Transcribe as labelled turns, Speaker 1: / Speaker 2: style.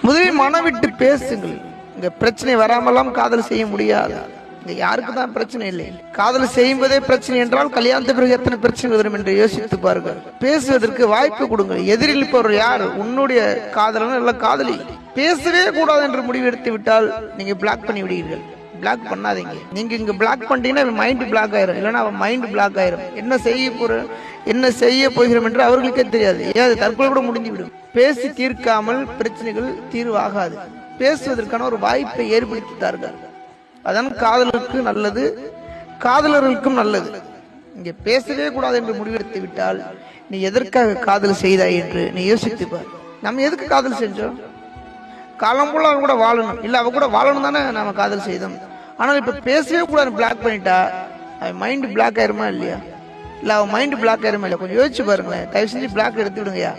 Speaker 1: முதலில் மனம் விட்டு பேசுங்கள். இங்க பிரச்சனை வராமலாம் காதல் செய்ய முடியாது. இங்க யாருக்கு தான் பிரச்சனை இல்லை. காதல் செய்யும்போதே பிரச்சனை என்றால் கல்யாணத்துக்கு பிறகு எத்தனை பிரச்சனை வரும் என்று யோசித்து பாருங்கள். பேசுவதற்கு வாய்ப்பு கொடுங்க. எதிரில் இருப்பவர் யார்? உன்னுடைய காதலன் இல்ல காதலி. பேசவே கூடாது என்று முடிவு எடுத்து விட்டால் நீங்க பிளாக் பண்ணி விடுவீர்கள். பிளாக் பண்ணாதீங்க. நீங்க இங்க பிளாக் பண்ணிட்டீங்கன்னா மைண்ட் பிளாக் ஆயிரும், இல்லைன்னா அவன் மைண்ட் பிளாக் ஆயிரும். என்ன செய்ய போகிறோம் என்று அவர்களுக்கே தெரியாது. ஏன் தற்கொலை கூட முடிந்துவிடும். பேசி தீர்க்காமல் பிரச்சனைகள் தீர்வாகாது. பேசுவதற்கான ஒரு வாய்ப்பை ஏற்படுத்தித்தார்கள். அதான் காதலருக்கு நல்லது, காதலர்களுக்கும் நல்லது. இங்க பேசவே கூடாது என்று முடிவெடுத்து விட்டால் நீ எதற்காக காதல் செய்தாய் என்று நீ யோசித்துப்பார். நம்ம எதுக்கு காதல் செஞ்சோம்? காலம் போல அவன் கூட வாழணும், இல்ல அவ கூட வாழணும் தானே நாம காதல் செய்தோம். ஆனால் இப்ப பேசவே கூடாது பிளாக் பண்ணிட்டா அவன் மைண்ட் பிளாக் ஆயிருமா இல்லையா? இல்ல அவன் மைண்ட் பிளாக் ஆயிருமா இல்லையா? கொஞ்சம் யோசிச்சு பாருங்களேன். தயவு செஞ்சு பிளாக் எடுத்து விடுங்கயா.